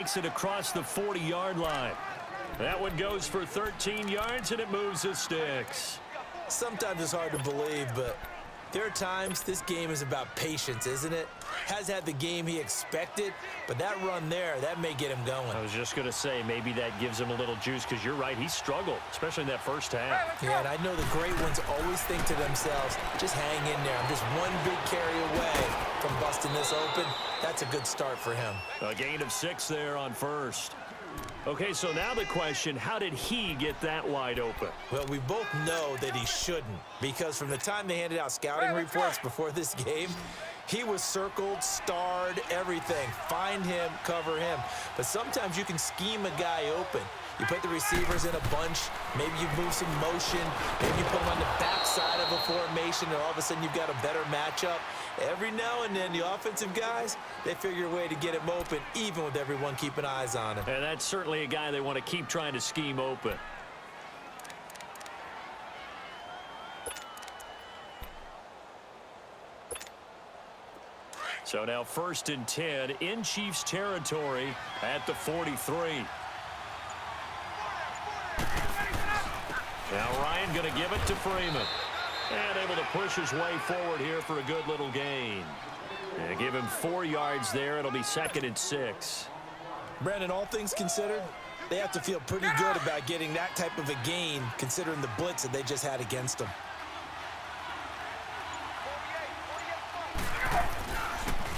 Takes it across the 40-yard line. That one goes for 13 yards, and it moves the sticks. Sometimes it's hard to believe, but there are times this game is about patience, isn't it? Has had the game he expected, but that run there, that may get him going. I was just going to say, maybe that gives him a little juice, because you're right, he struggled, especially in that first half. Yeah, and I know the great ones always think to themselves, just hang in there. I'm just one big carry away from busting this open. That's a good start for him. A gain of 6 there on first. Okay, so now the question, how did he get that wide open? Well, we both know that he shouldn't, because from the time they handed out scouting reports before this game, he was circled, starred, everything. Find him, cover him. But sometimes you can scheme a guy open. You put the receivers in a bunch, maybe you move some motion, maybe you put them on the backside of a formation, and all of a sudden you've got a better matchup. Every now and then, the offensive guys, they figure a way to get him open, even with everyone keeping eyes on him. And that's certainly a guy they want to keep trying to scheme open. So now 1st and 10 in Chiefs territory at the 43. Now Ryan going to give it to Freeman. And able to push his way forward here for a good little gain. And give him 4 yards there. It'll be 2nd and 6. Brandon, all things considered, they have to feel pretty good about getting that type of a gain, considering the blitz that they just had against them.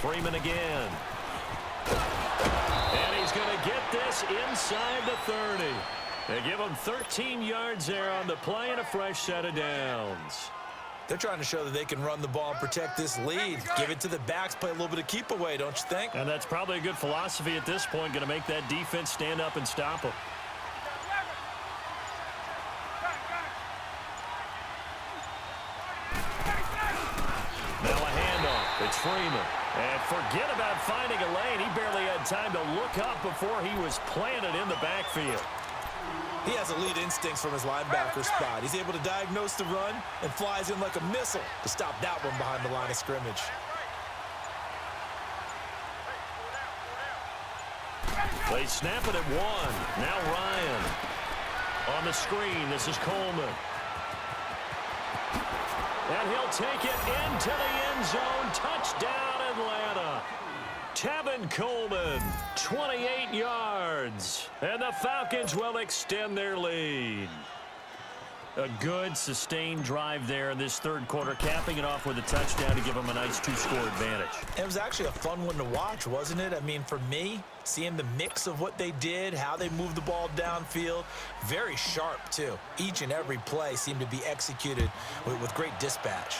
Freeman again. And he's going to get this inside the 30. They give him 13 yards there on the play and a fresh set of downs. They're trying to show that they can run the ball and protect this lead. Give it to the backs, play a little bit of keep away, don't you think? And that's probably a good philosophy at this point, going to make that defense stand up and stop them. Now a handoff. It's Freeman. And forget about finding a lane. He barely had time to look up before he was planted in the backfield. He has elite instincts from his linebacker spot. He's able to diagnose the run and flies in like a missile to stop that one behind the line of scrimmage. They snap it at 1. Now Ryan. On the screen, this is Coleman. And he'll take it into the end zone. Touchdown, Atlanta. Tevin Coleman, 28 yards. And the Falcons will extend their lead. A good, sustained drive there in this third quarter, capping it off with a touchdown to give them a nice 2-score advantage. It was actually a fun one to watch, wasn't it? I mean, for me, seeing the mix of what they did, how they moved the ball downfield, very sharp, too. Each and every play seemed to be executed with great dispatch.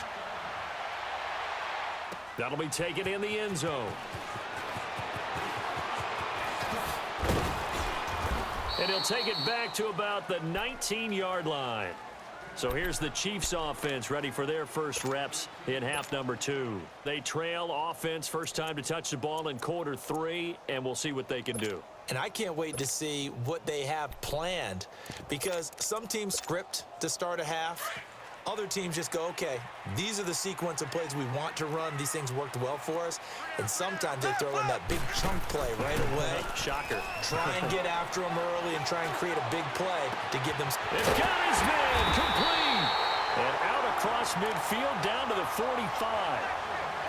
That'll be taken in the end zone. And he'll take it back to about the 19-yard line. So here's the Chiefs offense ready for their first reps in half number 2. They trail offense first time to touch the ball in quarter 3, and we'll see what they can do. And I can't wait to see what they have planned, because some teams script to start a half. Other teams just go, okay, these are the sequence of plays we want to run. These things worked well for us. And sometimes they throw in that big chunk play right away. Shocker. Try and get after them early and try and create a big play to give them. It's got his man, complete. And out across midfield down to the 45.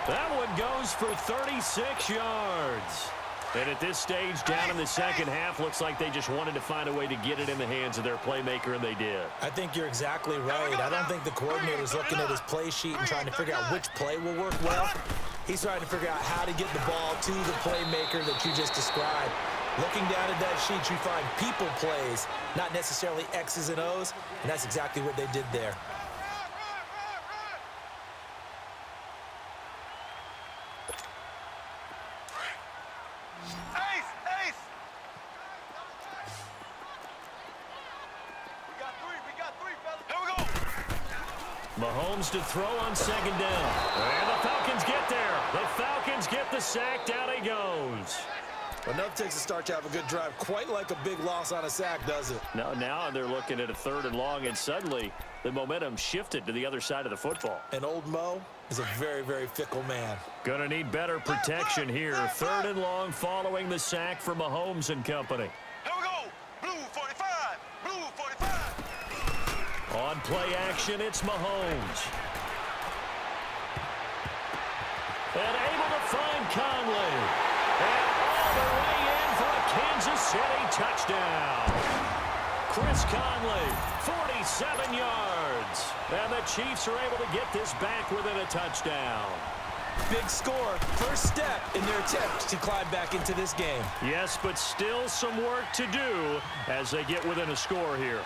That one goes for 36 yards. And at this stage, down in the second half, looks like they just wanted to find a way to get it in the hands of their playmaker, and they did. I think you're exactly right. I don't think the coordinator's looking at his play sheet and trying to figure out which play will work well. He's trying to figure out how to get the ball to the playmaker that you just described. Looking down at that sheet, you find people plays, not necessarily X's and O's, and that's exactly what they did there. Mahomes to throw on second down. And the Falcons get there. The Falcons get the sack. Down he goes. Well, enough takes a start to have a good drive. Quite like a big loss on a sack, does it? Now they're looking at a 3rd and long, and suddenly the momentum shifted to the other side of the football. And old Mo is a very, very fickle man. Gonna need better protection here. 3rd and long following the sack from Mahomes and company. Here we go. Blue 45. Blue 45. On play action, it's Mahomes. And able to find Conley. And all the way in for a Kansas City touchdown. Chris Conley, 47 yards. And the Chiefs are able to get this back within a touchdown. Big score, first step in their attempt to climb back into this game. Yes, but still some work to do as they get within a score here.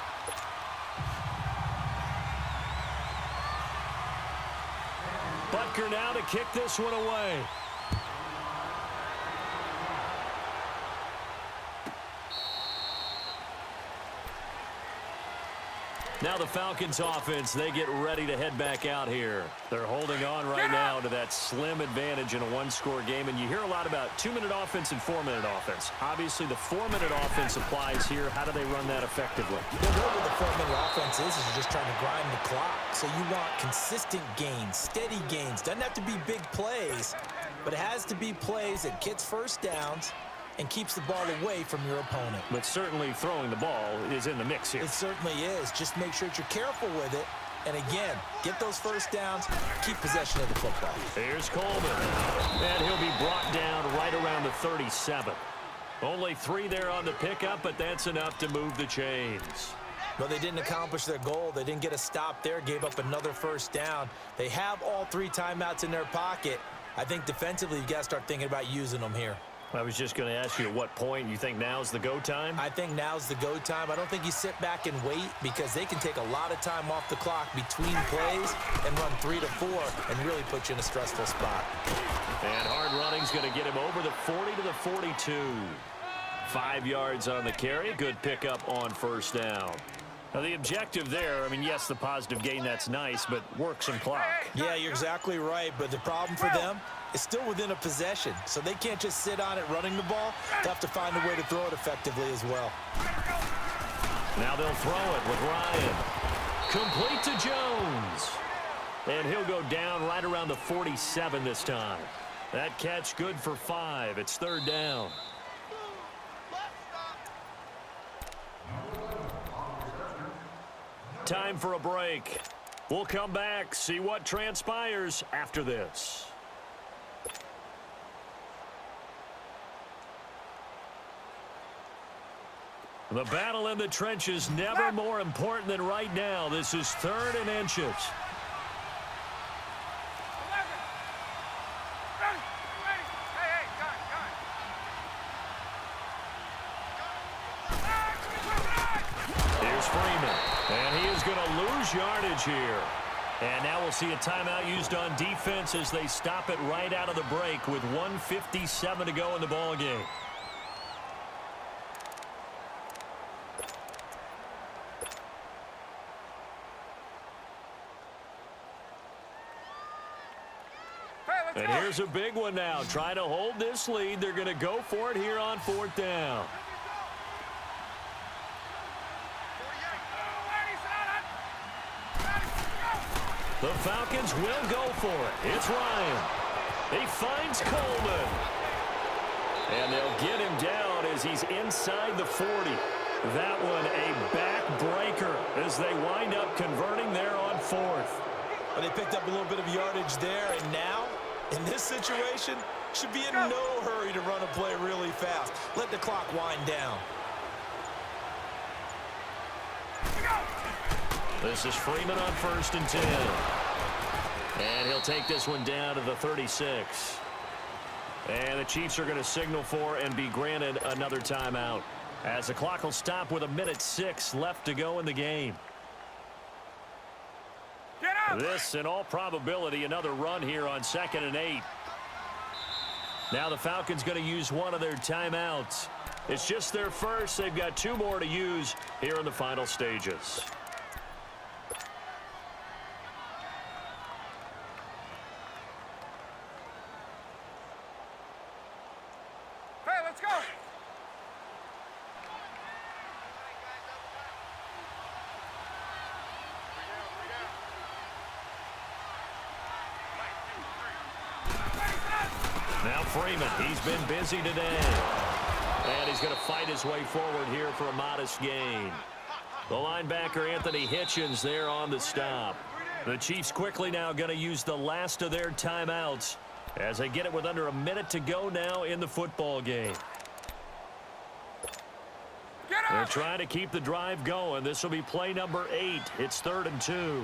Butker now to kick this one away. Now the Falcons offense, they get ready to head back out here. They're holding on right now to that slim advantage in a one-score game, and you hear a lot about 2-minute offense and 4-minute offense. Obviously, the 4-minute offense applies here. How do they run that effectively? What the 4-minute offense is you're just trying to grind the clock. So you want consistent gains, steady gains. Doesn't have to be big plays, but it has to be plays that gets first downs and keeps the ball away from your opponent. But certainly throwing the ball is in the mix here. It certainly is. Just make sure that you're careful with it. And again, get those first downs, keep possession of the football. Here's Coleman. And he'll be brought down right around the 37. Only 3 there on the pickup, but that's enough to move the chains. But they didn't accomplish their goal. They didn't get a stop there, gave up another first down. They have all 3 timeouts in their pocket. I think defensively, you've got to start thinking about using them here. I was just going to ask you at what point you think now's the go time? I think now's the go time. I don't think you sit back and wait because they can take a lot of time off the clock between plays and run 3 to 4 and really put you in a stressful spot. And hard running's going to get him over the 40 to the 42. 5 yards on the carry. Good pickup on first down. Now, the objective there, I mean, yes, the positive gain, that's nice, but work some clock. Yeah, you're exactly right, but the problem for them is still within a possession, so they can't just sit on it running the ball. They have to find a way to throw it effectively as well. Now they'll throw it with Ryan. Complete to Jones. And he'll go down right around the 47 this time. That catch good for 5. It's 3rd down. Time for a break. We'll come back, see what transpires after this. The battle in the trenches never more important than right now. This is 3rd and inches. Here's Freeman. And he is going to lose yardage here. And now we'll see a timeout used on defense as they stop it right out of the break with 1:57 to go in the ball game. And here's a big one now. Trying to hold this lead. They're going to go for it here on 4th down. The Falcons will go for it. It's Ryan. He finds Coleman. And they'll get him down as he's inside the 40. That one a backbreaker as they wind up converting there on 4th. But they picked up a little bit of yardage there, and now, in this situation, should be in no hurry to run a play really fast. Let the clock wind down. This is Freeman on 1st and 10. And he'll take this one down to the 36. And the Chiefs are going to signal for and be granted another timeout, as the clock will stop with 1:06 left to go in the game. This, in all probability, another run here on 2nd and 8. Now the Falcons going to use one of their timeouts. It's just their first. They've got 2 more to use here in the final stages. Hey, let's go. Freeman, he's been busy today. And he's going to fight his way forward here for a modest gain. The linebacker, Anthony Hitchens, there on the stop. The Chiefs quickly now going to use the last of their timeouts as they get it with under a minute to go now in the football game. They're trying to keep the drive going. This will be play number 8. It's 3rd and 2.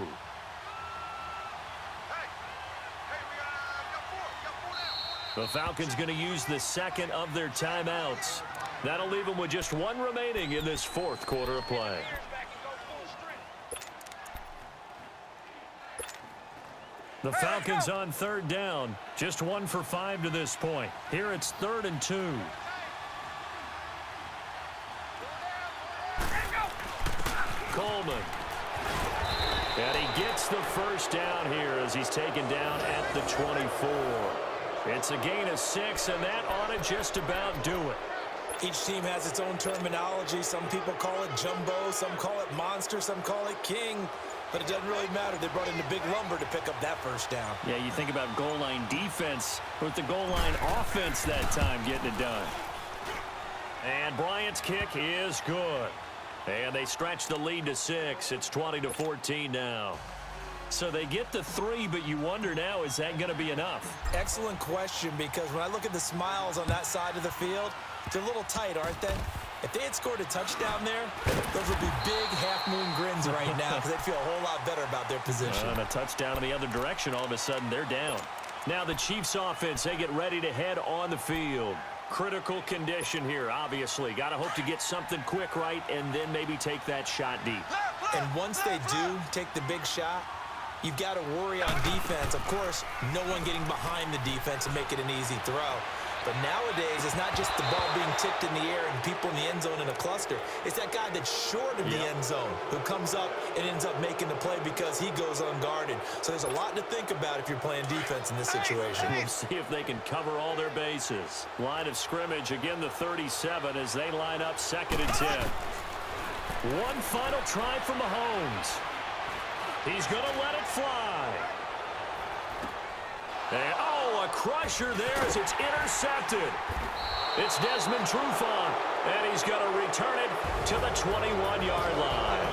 The Falcons going to use the second of their timeouts. That'll leave them with just one remaining in this fourth quarter of play. The Falcons on 3rd down. Just 1 for 5 to this point. Here it's 3rd and 2. Coleman. And he gets the first down here as he's taken down at the 24. It's a gain of 6, and that ought to just about do it. Each team has its own terminology. Some people call it jumbo, some call it monster, some call it king. But it doesn't really matter. They brought in the big lumber to pick up that first down. Yeah, you think about goal line defense with the goal line offense that time getting it done. And Bryant's kick is good. And they stretch the lead to 6. It's 20-14 now. So they get the 3, but you wonder now, is that going to be enough? Excellent question, because when I look at the smiles on that side of the field, they're a little tight, aren't they? If they had scored a touchdown there, those would be big half-moon grins right now because they'd feel a whole lot better about their position. And a touchdown in the other direction, all of a sudden they're down. Now the Chiefs offense, they get ready to head on the field. Critical condition here, obviously. Got to hope to get something quick right and then maybe take that shot deep. And once they do take the big shot, you've got to worry on defense. Of course, no one getting behind the defense and make it an easy throw. But nowadays, it's not just the ball being tipped in the air and people in the end zone in a cluster. It's that guy that's short of the end zone who comes up and ends up making the play because he goes unguarded. So there's a lot to think about if you're playing defense in this situation. We'll see if they can cover all their bases. Line of scrimmage, again the 37 as they line up 2nd and 10. One final try from Mahomes. He's going to let it fly. And, a crusher there as it's intercepted. It's Desmond Trufant, and he's going to return it to the 21-yard line.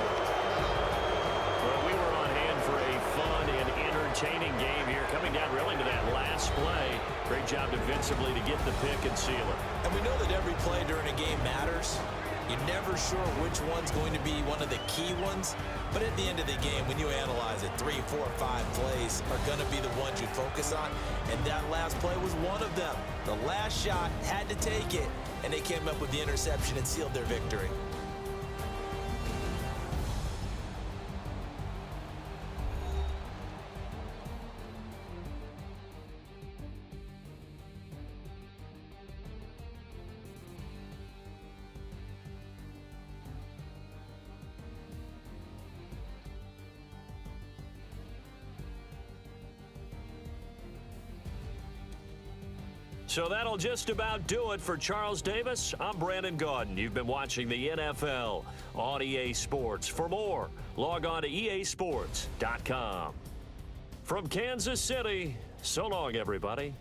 Well, we were on hand for a fun and entertaining game here, coming down really to that last play. Great job defensively to get the pick and seal it. And we know that every play during a game matters. You're never sure which one's going to be one of the key ones. But at the end of the game, when you analyze it, 3, 4, 5 plays are going to be the ones you focus on. And that last play was one of them. The last shot had to take it, and they came up with the interception and sealed their victory. So that'll just about do it for Charles Davis. I'm Brandon Gaudin. You've been watching the NFL on EA Sports. For more, log on to easports.com. From Kansas City, so long, everybody.